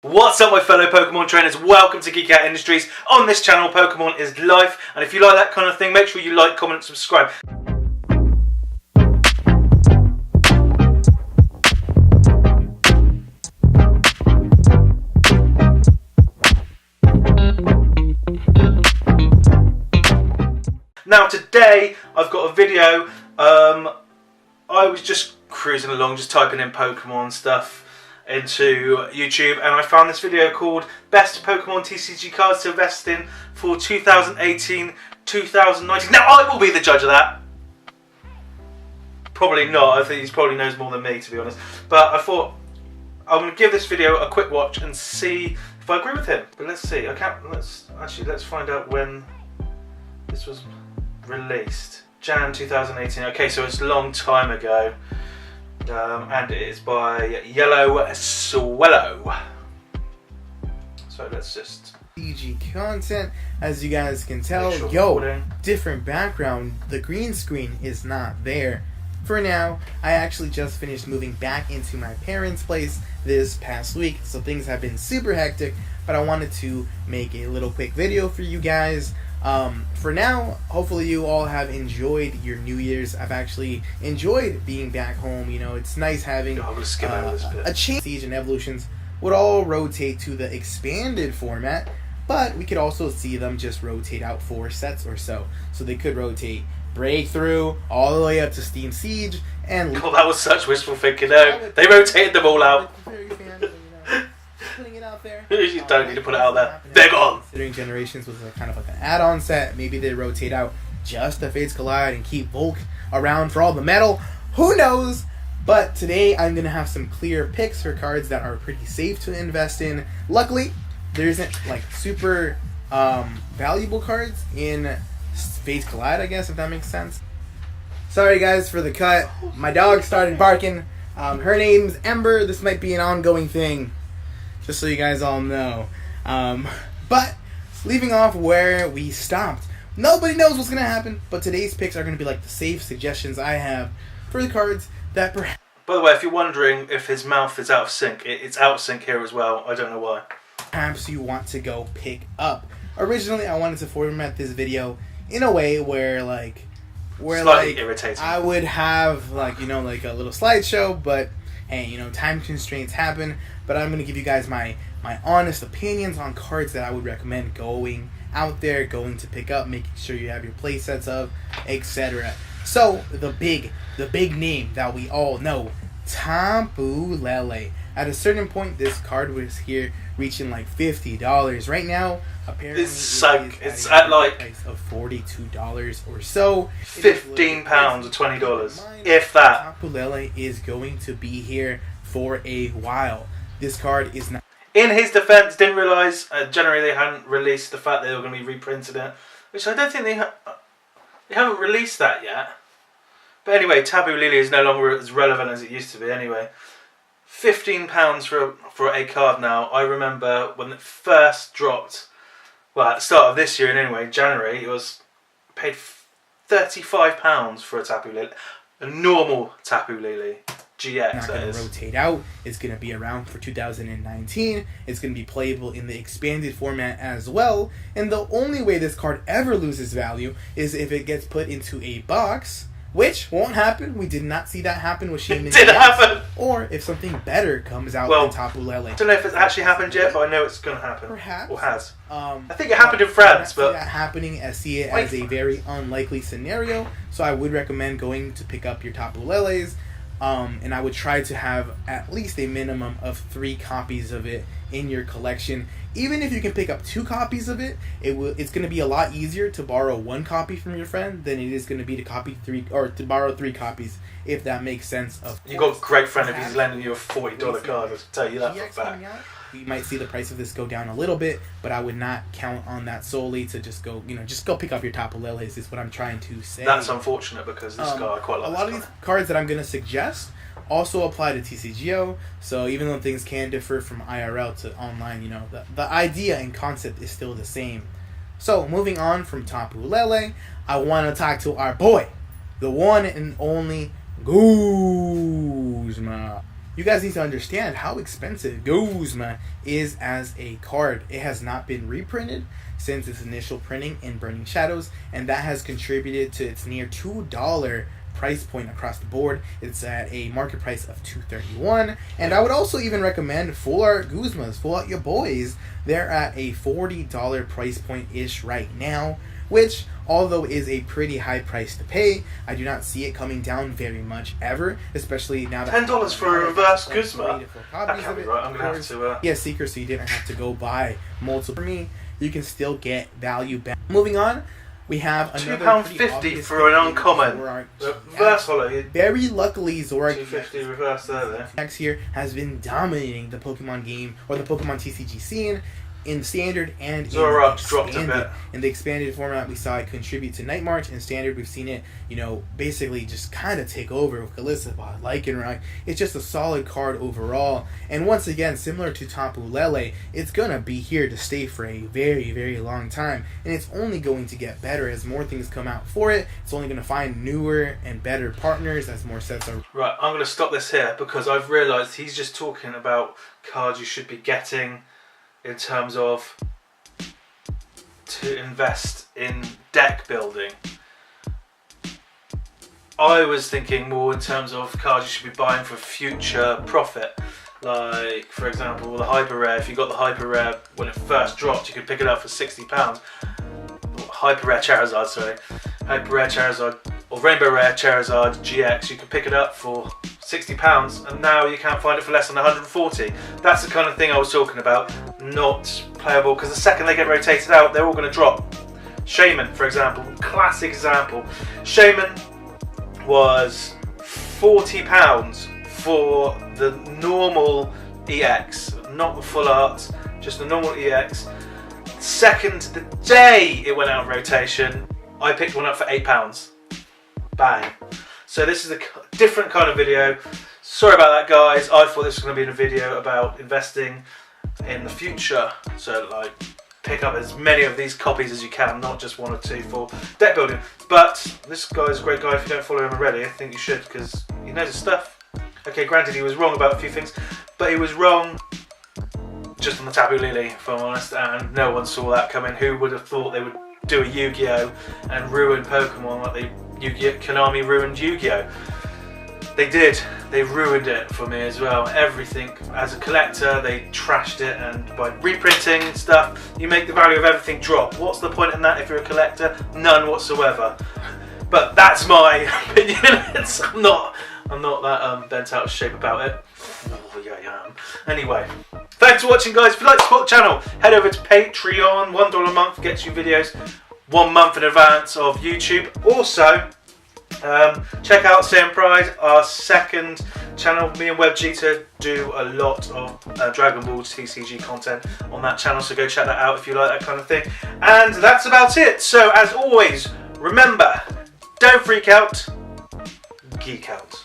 What's up my fellow Pokemon trainers, welcome to Geekout Industries. On this channel Pokemon is life, and if you like that kind of thing make sure you like, comment and subscribe. Now today I've got a video. I was just cruising along, just typing in Pokemon stuff into YouTube, and I found this video called Best Pokemon TCG Cards to Invest in for 2018-2019. Now I will be the judge of that. Probably not, I think he probably knows more than me, to be honest. But I thought I'm going to give this video a quick watch and see if I agree with him. But let's see, let's find out when this was released. Jan 2018, okay, so it's a long time ago. And it is by YellowSwellow. So let's just TCG content, as you guys can tell. Yo, different background. The green screen is not there for now. I actually just finished moving back into my parents' place this past week, so things have been super hectic, but I wanted to make a little quick video for you guys. For now, hopefully you all have enjoyed your New Year's. I've actually enjoyed being back home. You know, it's nice having a change. Siege and Evolutions would all rotate to the expanded format, but we could also see them just rotate out 4 sets or so. So they could rotate Breakthrough all the way up to Steam Siege, and oh, that was such wishful thinking. No, they rotated them all out. Putting it out there. You don't need to put it out there. They're gone. Considering Generations was kind of like an add-on set, maybe they rotate out just the Fates Collide and keep Volk around for all the metal. Who knows? But today I'm gonna have some clear picks for cards that are pretty safe to invest in. Luckily, there isn't like super valuable cards in Fates Collide, I guess, if that makes sense. Sorry guys for the cut. My dog started barking. Her name's Ember. This might be an ongoing thing, just so you guys all know. But leaving off where we stopped, nobody knows what's going to happen, but today's picks are going to be like the safe suggestions I have for the cards that perhaps... By the way, if you're wondering if his mouth is out of sync, it's out of sync here as well. I don't know why. Perhaps you want to go pick up. Originally, I wanted to format this video in a way where slightly irritating. I would have like, you know, like a little slideshow, but hey, you know, time constraints happen. But I'm going to give you guys my honest opinions on cards that I would recommend going out there, going to pick up, making sure you have your play sets of, etc. So, the big name that we all know, Tapu Lele. At a certain point, this card was here reaching like $50. Right now, apparently it's sunk. It's at like price of $42 or so. £15 or $20, if that. Tapu Lele is going to be here for a while. This card is not... In his defense, didn't realise generally they hadn't released the fact that they were going to be reprinting it, which I don't think they haven't released that yet. But anyway, Tapu Lele is no longer as relevant as it used to be anyway. £15 for a card now. I remember when it first dropped, well, at the start of this year, and anyway, January, it was paid £35 for a Tapu Lele, a normal Tapu Lele. GX, not going to rotate out. It's going to be around for 2019. It's going to be playable in the expanded format as well. And the only way this card ever loses value is if it gets put into a box, which won't happen. We did not see that happen with Shaman. It did happen. Or if something better comes out than Tapu Lele. I don't know if it's actually happened yet, but I know it's going to happen. Perhaps. Or has. I think it happened in France, but... that happening, I see it as a very unlikely scenario. So I would recommend going to pick up your Tapu Leles. And I would try to have at least a minimum of 3 copies of it in your collection. Even if you can pick up 2 copies of it, it's going to be a lot easier to borrow 1 copy from your friend than it is going to be to borrow 3 copies, if that makes sense. You got a great friend if he's lending you a $40 card. I'll tell you that for a fact. We might see the price of this go down a little bit, but I would not count on that solely to just go pick up your Tapu Leles is what I'm trying to say. That's unfortunate because this guy, I quite like a lot of these cards that I'm going to suggest also apply to TCGO, so even though things can differ from IRL to online, you know, the idea and concept is still the same. So, moving on from Tapu Lele, I want to talk to our boy, the one and only Guzma. you guys need to understand how expensive Guzma is as a card. It has not been reprinted since its initial printing in Burning Shadows, and that has contributed to its near $2 price point across the board. It's at a market price of $231, and I would also even recommend Full Art Guzmas, Full Out Your Boys. They're at a $40 price point ish right now, which, although is a pretty high price to pay, I do not see it coming down very much ever, especially now that $10 for a reverse Guzma. That That can't be right. I'm gonna have to. Yeah, Seeker, so you didn't have to go buy multiple. For me, you can still get value back. Moving on, we have another £2.50 for an uncommon reverse holo. Very luckily, Zorak £2.50 reverse there. X here has been dominating the Pokemon game or the Pokemon TCG scene in standard and Zorak dropped a bit. In the expanded format, we saw it contribute to Night March. In standard, we've seen it, basically just kind of take over with Calistopod, Lycanroc. It's just a solid card overall. And once again, similar to Tapu Lele, it's going to be here to stay for a very, very long time. And it's only going to get better as more things come out for it. It's only going to find newer and better partners as more sets are... Right, I'm going to stop this here because I've realised he's just talking about cards you should be getting in terms of to invest in deck building. I was thinking more in terms of cards you should be buying for future profit. Like, for example, the Hyper Rare. If you got the Hyper Rare when it first dropped, you could pick it up for £60. Hyper Rare Charizard, sorry. Hyper Rare Charizard or Rainbow Rare Charizard GX, you could pick it up for £60, and now you can't find it for less than 140. That's the kind of thing I was talking about, not playable, because the second they get rotated out, they're all going to drop. Shaman, for example, classic example. Shaman was £40 for the normal EX, not the full art, just the normal EX. Second, the day it went out of rotation, I picked one up for £8. Bang. So this is a different kind of video. Sorry about that, guys. I thought this was going to be a video about investing in the future. So like, pick up as many of these copies as you can, not just one or two for deck building. But this guy's a great guy. If you don't follow him already, I think you should, because he knows his stuff. Okay, granted he was wrong about a few things, but he was wrong just on the Tapu Lele, if I'm honest, and no one saw that coming. Who would have thought they would do a Yu-Gi-Oh! And ruin Pokemon like they Konami ruined Yu-Gi-Oh! They did. They ruined it for me as well. Everything. As a collector, they trashed it, and by reprinting stuff, you make the value of everything drop. What's the point in that if you're a collector? None whatsoever. But that's my opinion. I'm not that bent out of shape about it. Oh, yeah, I am. Anyway, thanks for watching, guys. If you'd like to support the channel, head over to Patreon. $1 a month gets you videos 1 month in advance of YouTube. Also, check out Same Pride, our second channel. Me and WebGeekout do a lot of Dragon Ball TCG content on that channel, so go check that out if you like that kind of thing. And that's about it. So as always, remember, don't freak out, geek out.